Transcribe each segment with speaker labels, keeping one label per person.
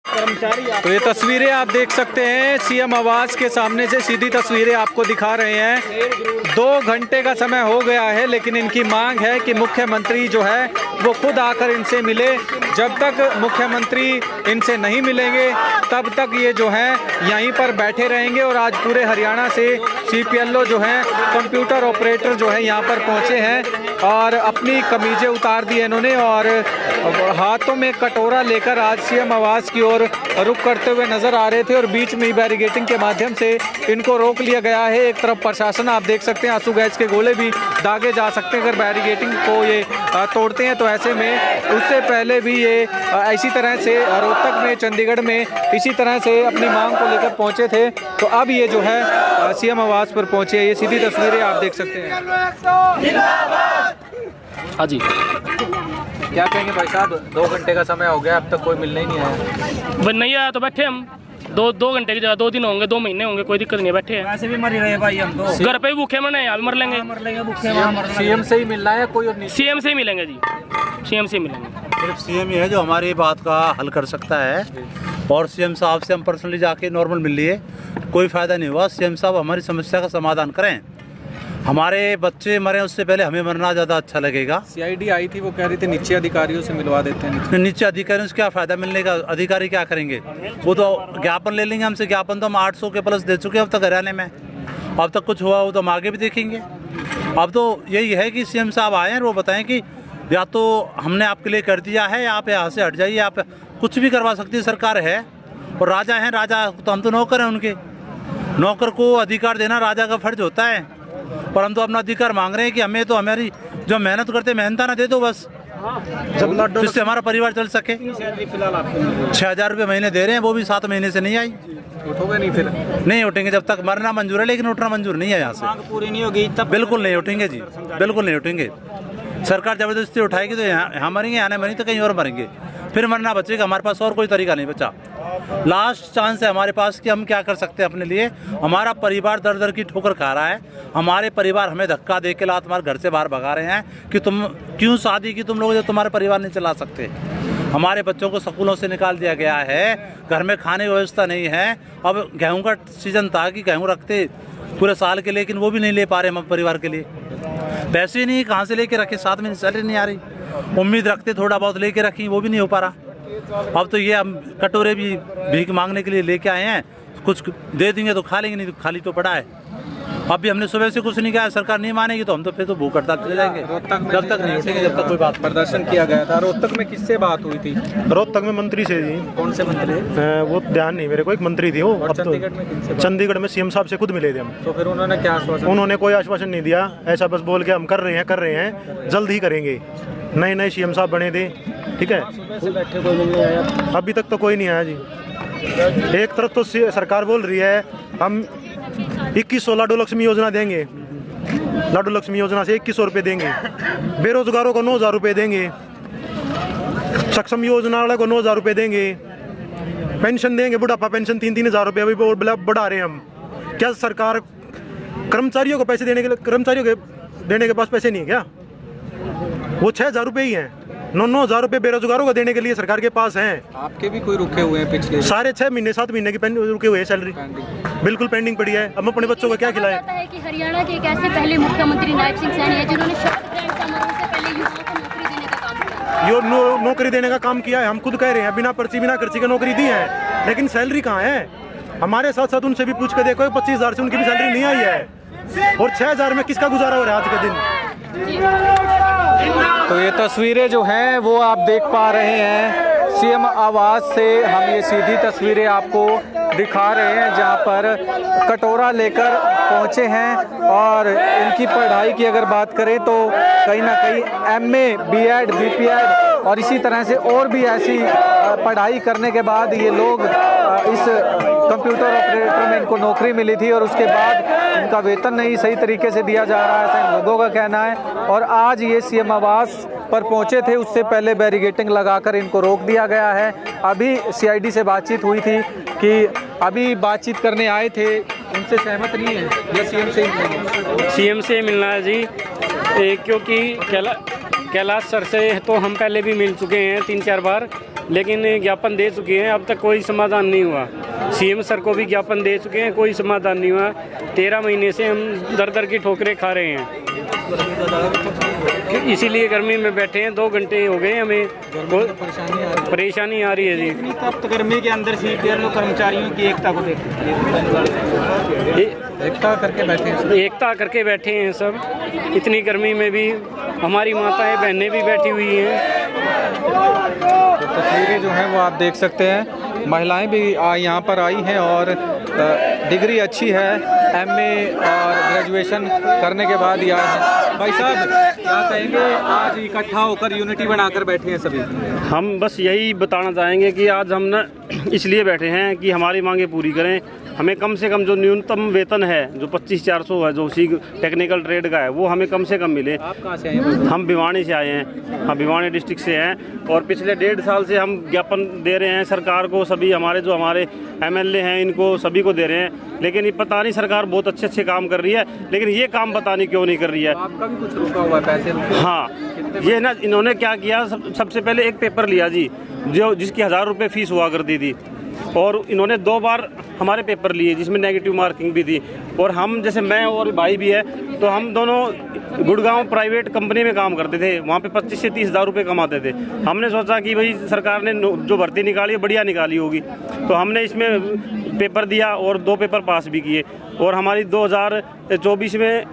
Speaker 1: तो ये तस्वीरें आप देख सकते हैं, सीएम आवास के सामने से सीधी तस्वीरें आपको दिखा रहे हैं। 2 घंटे का समय हो गया है, लेकिन इनकी मांग है कि मुख्यमंत्री जो है वो खुद आकर इनसे मिले। जब तक मुख्यमंत्री इनसे नहीं मिलेंगे तब तक ये जो है यहीं पर बैठे रहेंगे। और आज पूरे हरियाणा से CPLO जो है, कंप्यूटर ऑपरेटर जो है यहाँ पर पहुँचे हैं और अपनी कमीजें उतार दी है इन्होंने और हाथों में कटोरा लेकर आज सीएम आवास की ओर रुख करते हुए नजर आ रहे थे। और बीच में बैरिकेडिंग के माध्यम से इनको रोक लिया गया है। एक तरफ प्रशासन, आप देख सकते हैं आंसू गैस के गोले भी दागे जा सकते हैं अगर बैरिकेडिंग को ये तोड़ते हैं। तो ऐसे में उससे पहले भी ये इसी तरह से रोहतक में, चंडीगढ़ में इसी तरह से अपनी मांग को लेकर पहुंचे थे। तो अब ये जो है सीएम आवास पर पहुंचे। ये सीधी तस्वीरें आप देख सकते हैं। हाँ जी, क्या कहेंगे भाई साहब? 2 घंटे का समय हो गया, अब तक कोई मिलने ही नहीं आया।
Speaker 2: नहीं आया तो बैठे हम 2 घंटे की जगह 2 दिन होंगे, 2 महीने होंगे, कोई दिक्कत नहीं है, बैठे हैं।
Speaker 1: वैसे भी मर ही रहे भाई हम तो। घर
Speaker 2: पे भी भूखे मरने, यहाँ भी मर लेंगे।
Speaker 1: सीएम से ही मिलना है कोई और नहीं?
Speaker 2: सीएम से ही मिलेंगे जी, सीएम से ही मिलेंगे।
Speaker 3: सिर्फ सीएम ही है जो हमारी बात का हल कर सकता है। और सीएम साहब से हम पर्सनली जाके नॉर्मल मिल लिए, कोई फ़ायदा नहीं हुआ। सीएम साहब हमारी समस्या का समाधान करें। हमारे बच्चे मरे उससे पहले हमें मरना ज़्यादा अच्छा लगेगा।
Speaker 1: CID आई थी, वो कह रही थी नीचे अधिकारियों से मिलवा देते हैं।
Speaker 3: नीचे अधिकारियों से क्या फ़ायदा मिलने का? अधिकारी क्या करेंगे? वो तो ज्ञापन ले लेंगे हमसे। ज्ञापन तो हम 800 के प्लस दे चुके हैं अब तक हरियाणा में। अब तक कुछ हुआ हो तो हम आगे भी देखेंगे। अब तो यही है कि सीएम साहब आए हैं, वो बताएं कि या तो हमने आपके लिए कर दिया है या आप यहाँ से हट जाइए। आप कुछ भी करवा सकती है सरकार है। और राजा हैं, राजा तो हम तो नौकर हैं उनके। नौकर को अधिकार देना राजा का फर्ज होता है। और हम तो अपना अधिकार मांग रहे हैं कि हमें तो हमारी जो मेहनत करते मेहनता दे दो बस, जिससे हमारा परिवार चल सके। 6,000 रुपये महीने दे रहे हैं, वो भी 7 महीने से नहीं आई।
Speaker 1: उठोगे नहीं? फिर नहीं
Speaker 3: उठेंगे जब तक मरना मंजूर है, लेकिन उठना मंजूर नहीं है। यहाँ से
Speaker 1: मांग पूरी नहीं होगी तब
Speaker 3: बिल्कुल नहीं उठेंगे जी, बिल्कुल नहीं उठेंगे। सरकार जबरदस्ती उठाएगी तो यहाँ मरेंगे, यहाँ नहीं मरेंगे तो कहीं और मरेंगे। फिर मरना बचेगा, हमारे पास और कोई तरीका नहीं बचा। लास्ट चांस है हमारे पास कि हम क्या कर सकते हैं अपने लिए। हमारा परिवार दर दर की ठोकर खा रहा है। हमारे परिवार हमें धक्का दे के लात मार घर से बाहर भगा रहे हैं कि तुम क्यों शादी की तुम लोग जो तुम्हारे परिवार नहीं चला सकते। हमारे बच्चों को स्कूलों से निकाल दिया गया है, घर में खाने की व्यवस्था नहीं है। अब गेहूँ का सीजन था कि गेहूँ रखते पूरे साल के, लेकिन वो भी नहीं ले पा रहे हम परिवार के लिए। पैसे नहीं कहाँ से लेके रखे, 7 महीने सैलरी नहीं आ रही। उम्मीद रखते थोड़ा बहुत लेके रखी, वो भी नहीं हो पा रहा। अब तो ये हम कटोरे भी भीख मांगने के लिए लेके आए हैं, कुछ दे देंगे तो खा लेंगे, नहीं तो खाली तो पड़ा है। अब भी हमने सुबह से कुछ नहीं कहा, सरकार नहीं मानेगी तो हम तो फिर तो भूख हड़ताल चले जाएंगे। जब तक नहीं उठेंगे, जब तक कोई बात।
Speaker 1: प्रदर्शन किया गया था रोहतक में, किससे बात हुई थी?
Speaker 4: रोहतक में मंत्री से जी।
Speaker 1: कौन से मंत्री?
Speaker 4: वो ध्यान नहीं मेरे को, एक मंत्री थी वो।
Speaker 1: और चंडीगढ़ में किनसे?
Speaker 4: चंडीगढ़ में सीएम साहब से खुद मिले थे हम।
Speaker 1: तो फिर उन्होंने क्या आश्वासन?
Speaker 4: उन्होंने कोई आश्वासन नहीं दिया, ऐसा बस बोल के हम कर रहे हैं जल्द ही करेंगे। नए सीएम साहब बने थे, ठीक है।
Speaker 1: से बैठे कोई मिलने आया?
Speaker 4: अभी तक तो कोई नहीं आया जी। एक तरफ तो सरकार बोल रही है हम 2100 लाडू लक्ष्मी योजना देंगे, लाडू लक्ष्मी योजना से 2100 रुपये देंगे। बेरोजगारों को 9,000 रुपये देंगे। सक्षम योजना वाले को 9,000 रुपये देंगे। पेंशन देंगे, बुढ़ापा पेंशन 3,000 रुपये अभी बढ़ा रहे हैं हम। क्या सरकार कर्मचारियों को पैसे देने के लिए, कर्मचारियों के देने के पास पैसे नहीं है क्या? वो 6,000 रुपये ही हैं। 9,000 रुपये बेरोजगारों को देने के लिए सरकार के पास हैं।
Speaker 1: आपके भी कोई रुके हुए हैं पिछले?
Speaker 4: सारे 6 महीने 7 महीने की रुके हुए हैं, सैलरी बिल्कुल पेंडिंग पड़ी है। हम अपने बच्चों को क्या खिलाएं?
Speaker 5: है कि हरियाणा के एक ऐसे पहले मुख्यमंत्री नायब सिंह सैनी है जिन्होंने शपथ ग्रहण समारोह से पहले युवाओं को नौकरी देने का काम किया।
Speaker 4: नौकरी देने का काम किया है। हम खुद कह रहे हैं बिना पर्ची बिना खर्ची की नौकरी दी है, लेकिन सैलरी कहाँ है? हमारे साथ साथ उनसे भी पूछ के देखो, 25,000 से उनकी भी सैलरी नहीं आई है। और 6,000 में किसका गुजारा हो रहा है आज के दिन?
Speaker 1: तो ये तस्वीरें जो हैं वो आप देख पा रहे हैं सीएम आवास से। हम ये सीधी तस्वीरें आपको दिखा रहे हैं जहां पर कटोरा लेकर पहुंचे हैं। और इनकी पढ़ाई की अगर बात करें तो कहीं ना कहीं MA, B.Ed, B.Ped और इसी तरह से और भी ऐसी पढ़ाई करने के बाद ये लोग इस कंप्यूटर ऑपरेटर में इनको नौकरी मिली थी और उसके बाद इनका वेतन नहीं सही तरीके से दिया जा रहा है, ऐसा इन लोगों का कहना है। और आज ये सीएम आवास पर पहुंचे थे, उससे पहले बैरिकेडिंग लगाकर इनको रोक दिया गया है। अभी CID से बातचीत हुई थी कि अभी बातचीत करने आए थे, उनसे सहमत नहीं है या सीएम से ही मिलेंगे?
Speaker 2: सीएम से मिलना है जी, क्योंकि कैलाश सर से तो हम पहले भी मिल चुके हैं 3-4 बार।
Speaker 6: लेकिन ज्ञापन दे चुके हैं, अब तक कोई समाधान नहीं हुआ। सीएम सर को भी ज्ञापन दे चुके हैं, कोई समाधान नहीं हुआ। 13 महीने से हम दर दर की ठोकरें खा रहे हैं, इसीलिए गर्मी में बैठे हैं। 2 घंटे हो गए हमें, परेशानी आ रही है जी।
Speaker 7: तप्त गर्मी के अंदर सीपीएल कर्मचारियों की एकता को देखते एकता करके बैठे हैं सब। इतनी गर्मी में भी हमारी माताएं बहनें भी बैठी हुई हैं।
Speaker 1: तो तस्वीरें जो हैं वो आप देख सकते हैं, महिलाएं भी यहाँ पर आई हैं और डिग्री अच्छी है, एमए और ग्रेजुएशन करने के बाद ही आए हैं। भाई साहब क्या कहेंगे, आज इकट्ठा होकर यूनिटी बनाकर बैठे हैं सभी?
Speaker 6: हम बस यही बताना चाहेंगे कि आज हम ना इसलिए बैठे हैं कि हमारी मांगे पूरी करें। हमें कम से कम जो न्यूनतम वेतन है, जो 25,400 है, जो उसी टेक्निकल ट्रेड का है, वो हमें कम से कम मिले।
Speaker 1: आप कहाँ से आए हैं?
Speaker 6: हम भिवानी से आए हैं, हम भिवानी डिस्ट्रिक्ट से हैं और पिछले 1.5 साल से हम ज्ञापन दे रहे हैं सरकार को। सभी हमारे एमएलए हैं, इनको सभी को दे रहे हैं, लेकिन ये पता नहीं, सरकार बहुत अच्छे काम कर रही है, लेकिन ये काम पता नहीं क्यों नहीं कर रही है।
Speaker 1: आपका भी कुछ रुका हुआ है, पैसे रुके?
Speaker 6: हाँ, ये ना इन्होंने क्या किया, सबसे पहले एक पेपर लिया जी, जो जिसकी 1000 रुपये फीस हुआ करती थी, और इन्होंने 2 बार हमारे पेपर लिए जिसमें नेगेटिव मार्किंग भी थी। और हम जैसे मैं और भाई भी है, तो हम दोनों गुड़गांव प्राइवेट कंपनी में काम करते थे, वहाँ पे 25 से 30 हज़ार रुपये कमाते थे। हमने सोचा कि भाई सरकार ने जो भर्ती निकाली है बढ़िया निकाली होगी, तो हमने इसमें पेपर दिया और 2 पेपर पास भी किए। और हमारी 2024 में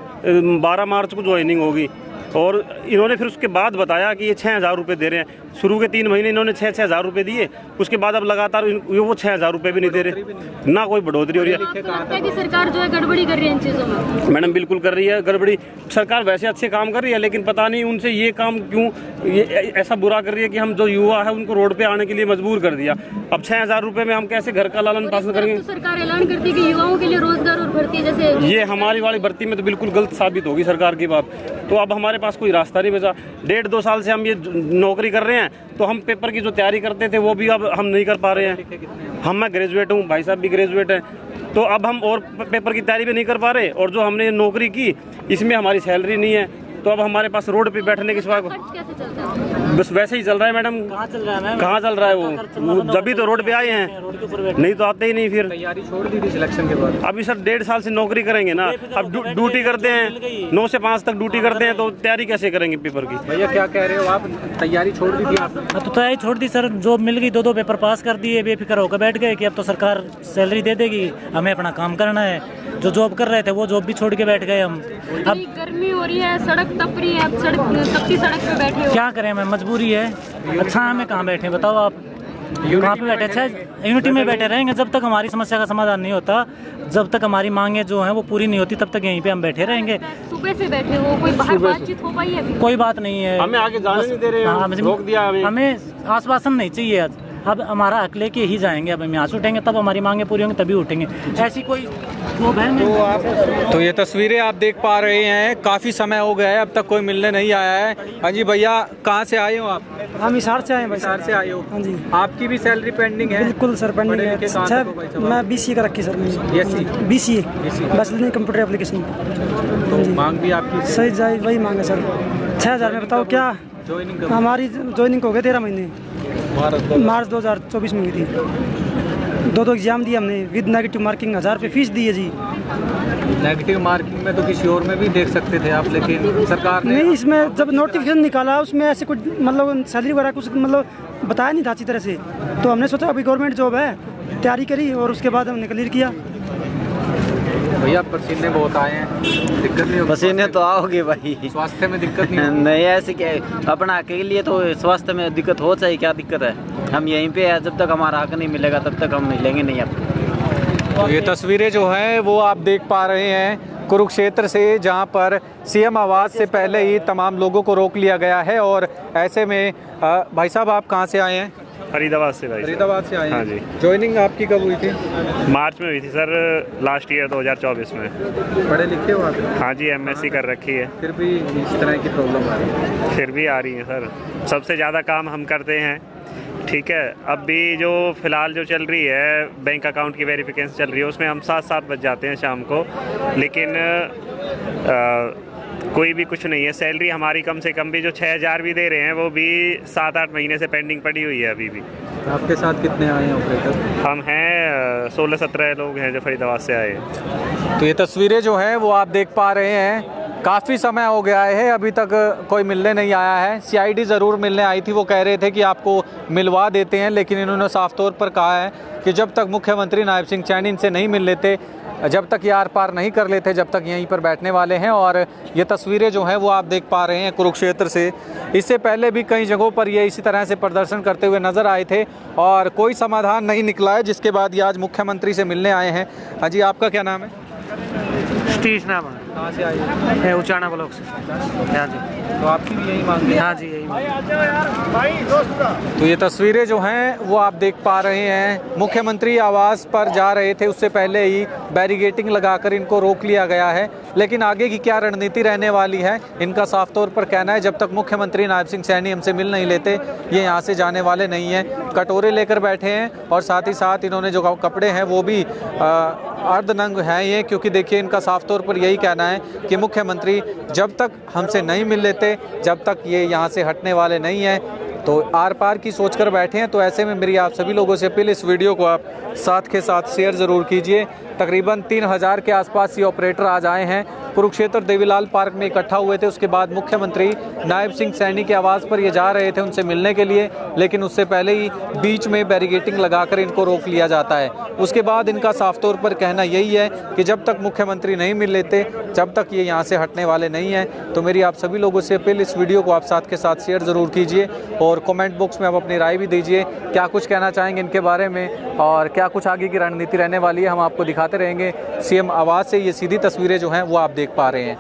Speaker 6: 12 मार्च को ज्वाइनिंग होगी। और इन्होंने फिर उसके बाद बताया कि ये 6,000 रुपये दे रहे हैं। शुरू के 3 महीने इन्होंने 6-6 हज़ार रुपये दिए, उसके बाद अब लगातार वो 6 हज़ार रुपये भी नहीं दे रहे, ना कोई बढ़ोतरी हो रही है।
Speaker 5: लगता है कि सरकार जो है गड़बड़ी कर रही है इन चीज़ों में?
Speaker 6: मैडम बिल्कुल कर रही है गड़बड़ी। सरकार वैसे अच्छे काम कर रही है, लेकिन पता नहीं उनसे ये काम क्यों ये ऐसा बुरा कर रही है कि हम जो युवा है उनको रोड पे आने के लिए मजबूर कर दिया। अब 6,000 रुपये में हम कैसे घर का लालन पालन करेंगे?
Speaker 5: सरकार ऐलान करती है कि युवाओं के लिए रोजगार और भर्ती, जैसे
Speaker 6: ये हमारी वाली भर्ती में तो बिल्कुल गलत साबित होगी सरकार की बात। तो अब हमारे पास कोई रास्ता नहीं बचा। 1.5-2 साल से हम ये नौकरी कर रहे हैं, तो हम पेपर की जो तैयारी करते थे वो भी अब हम नहीं कर पा रहे हैं। मैं ग्रेजुएट हूँ, भाई साहब भी ग्रेजुएट हैं, तो अब हम और पेपर की तैयारी भी नहीं कर पा रहे। और जो हमने नौकरी की इसमें हमारी सैलरी नहीं है, तो अब हमारे पास रोड पे बैठने के सिवा बस वैसे ही चल रहा है। मैडम कहाँ चल रहा है वो जब भी तो रोड पे आए हैं, नहीं तो आते ही नहीं। फिर
Speaker 1: तैयारी छोड़ दी थी सिलेक्शन के बाद?
Speaker 6: अभी सर 1.5 साल से नौकरी करेंगे ना, अब ड्यूटी करते हैं 9 से 5 तक ड्यूटी करते हैं, तो तैयारी कैसे करेंगे पेपर की?
Speaker 1: भैया क्या कह रहे हो आप, तैयारी छोड़ दी थी आपने?
Speaker 8: तो तैयारी छोड़ दी सर, जॉब मिल गई, 2 पेपर पास कर दिए, बेफिक्र होकर बैठ गए कि अब तो सरकार सैलरी दे देगी, हमें अपना काम करना है। जो जॉब कर रहे थे वो जॉब भी छोड़ के बैठ गए हम। अब
Speaker 5: गर्मी हो रही है, सड़क तप रही है, अब तपती सड़क पे बैठे हो,
Speaker 8: क्या करें, हमें मजबूरी है। अच्छा हमें कहाँ बैठे बताओ आप, कहाँ पे बैठे? अच्छा यूनिटी में बैठे रहेंगे जब तक हमारी समस्या का समाधान नहीं होता, जब तक हमारी मांगे जो हैं वो पूरी नहीं होती, तब तक यहीं पे हम बैठे रहेंगे।
Speaker 5: सुबह से बैठे हो, कोई बाहर बातचीत हो पाई है?
Speaker 8: कोई बात नहीं है,
Speaker 6: हमें आगे जाने नहीं दे रहे हैं, रोक दिया
Speaker 8: हमें आश्वासन नहीं चाहिए। आज अब हमारा हक लेके ही जाएंगे, अब हम यहाँ से उठेंगे तब हमारी मांगे पूरी होंगी, तभी उठेंगे। ऐसी कोई
Speaker 1: तो ये तस्वीरें आप देख पा रहे हैं, काफ़ी समय हो गया है, अब तक कोई मिलने नहीं आया है। हाँ जी भैया, कहाँ से आए हो आप?
Speaker 7: हम हिसार से आए हैं भाई।
Speaker 1: हिसार से आए हो?
Speaker 7: हाँ जी।
Speaker 1: आपकी भी सैलरी पेंडिंग है?
Speaker 7: बिल्कुल सर, पेंडिंग है। अच्छा, मैं BCA का रखी sir, BCA bachelor in computer application.
Speaker 1: तो मांग भी आपकी
Speaker 7: सही जाए वही मांगे सर। 6,000 में बताओ क्या हमारी ज्वाइनिंग हो गई 13 महीने, मार्च 2024 में हुई थी। 2 एग्जाम दिए हमने विद नेगेटिव मार्किंग, 1000 रुपये फीस दी है जी।
Speaker 1: नेगेटिव मार्किंग में तो किसी और में भी देख सकते थे आप, लेकिन सरकार ने
Speaker 7: नहीं, इसमें जब नोटिफिकेशन निकाला उसमें ऐसे कुछ मतलब सैलरी वगैरह कुछ मतलब बताया नहीं था अच्छी तरह से, तो हमने सोचा अभी गवर्नमेंट जॉब है, तैयारी करी और उसके बाद हमने क्लियर किया।
Speaker 1: भैया पसीने बहुत आए हैं, दिक्कत नहीं होगी?
Speaker 9: पसीने तो आओगे भाई,
Speaker 1: स्वास्थ्य में दिक्कत नहीं होगी?
Speaker 9: नहीं ऐसे क्या, अपना के लिए तो स्वास्थ्य में दिक्कत हो चाहिए, क्या दिक्कत है? हम यहीं पे है, जब तक हमारा हक नहीं मिलेगा तब तक हम मिलेंगे नहीं। अब
Speaker 1: तो ये तस्वीरें जो हैं वो आप देख पा रहे हैं कुरुक्षेत्र से, जहां पर सीएम आवास से पहले ही तमाम लोगों को रोक लिया गया है। और ऐसे में भाई साहब आप कहां से आए हैं?
Speaker 6: फरीदाबाद से भाई।
Speaker 1: फरीदाबाद से आए हैं?
Speaker 6: हाँ जी।
Speaker 1: ज्वाइनिंग आपकी कब हुई थी?
Speaker 6: मार्च में हुई थी सर, लास्ट ईयर 2024 में।
Speaker 1: पढ़े लिखे हो आप?
Speaker 6: हाँ जी, MSc कर रखी है।
Speaker 1: फिर भी इस तरह की प्रॉब्लम आ रही है?
Speaker 6: फिर भी आ रही है सर, सबसे ज़्यादा काम हम करते हैं, ठीक है। अब भी जो फ़िलहाल जो चल रही है बैंक अकाउंट की वेरिफिकेशन चल रही है, उसमें हम 7 बज जाते हैं शाम को, लेकिन कोई भी कुछ नहीं है। सैलरी हमारी कम से कम भी जो 6,000 भी दे रहे हैं वो भी 7-8 महीने से पेंडिंग पड़ी हुई है अभी भी।
Speaker 1: आपके साथ कितने आए हैं ऑपरेटर?
Speaker 6: हम हैं 16-17 लोग हैं जो फरीदाबाद से आए हैं।
Speaker 1: तो ये तस्वीरें जो हैं वो आप देख पा रहे हैं, काफ़ी समय हो गया है, अभी तक कोई मिलने नहीं आया है। CID ज़रूर मिलने आई थी, वो कह रहे थे कि आपको मिलवा देते हैं, लेकिन इन्होंने साफ तौर पर कहा है कि जब तक मुख्यमंत्री नायब सिंह सैनी इनसे नहीं मिल लेते, जब तक ये आर पार नहीं कर लेते, जब तक यहीं पर बैठने वाले हैं। और ये तस्वीरें जो हैं वो आप देख पा रहे हैं कुरुक्षेत्र से। इससे पहले भी कई जगहों पर ये इसी तरह से प्रदर्शन करते हुए नज़र आए थे और कोई समाधान नहीं निकला है, जिसके बाद ये आज मुख्यमंत्री से मिलने आए हैं। हाँ जी, आपका क्या नाम है?
Speaker 7: सतीश नाम है।
Speaker 1: कहाँ से आए हैं?
Speaker 7: उचाना ब्लॉक से। हाँ जी।
Speaker 1: तो आपकी भी यही मांग है?
Speaker 7: हाँ जी, यही मांग।
Speaker 1: तो ये तस्वीरें जो हैं वो आप देख पा रहे हैं, मुख्यमंत्री आवास पर जा रहे थे, उससे पहले ही बैरिगेटिंग लगाकर इनको रोक लिया गया है। लेकिन आगे की क्या रणनीति रहने वाली है, इनका साफ तौर पर कहना है जब तक मुख्यमंत्री नायब सिंह सैनी हमसे मिल नहीं लेते ये यहाँ से जाने वाले नहीं हैं। कटोरे लेकर बैठे हैं और साथ ही साथ इन्होंने जो कपड़े हैं वो भी अर्धनंग हैं ये, क्योंकि देखिए इनका साफ तौर पर यही कहना है कि मुख्यमंत्री जब तक हमसे नहीं मिल लेते, जब तक ये यहाँ से हटने वाले नहीं हैं। तो आर पार की सोच कर बैठे हैं। तो ऐसे में मेरी आप सभी लोगों से अपील, इस वीडियो को आप साथ के साथ शेयर ज़रूर कीजिए। तकरीबन 3000 के आसपास ये ऑपरेटर आज आए हैं, कुरुक्षेत्र देवीलाल पार्क में इकट्ठा हुए थे। उसके बाद मुख्यमंत्री नायब सिंह सैनी के आवास पर ये जा रहे थे उनसे मिलने के लिए, लेकिन उससे पहले ही बीच में बैरिगेटिंग लगाकर इनको रोक लिया जाता है। उसके बाद इनका साफ तौर पर कहना यही है कि जब तक मुख्यमंत्री नहीं मिल लेते, जब तक ये यहाँ से हटने वाले नहीं हैं। तो मेरी आप सभी लोगों से अपील, इस वीडियो को आप साथ के साथ शेयर ज़रूर कीजिए और कमेंट बॉक्स में आप अपनी राय भी दीजिए, क्या कुछ कहना चाहेंगे इनके बारे में और क्या कुछ आगे की रणनीति रहने वाली है, हम आपको दिखाते रहेंगे। CM आवास से ये सीधी तस्वीरें जो हैं वो आप देख पा रहे हैं।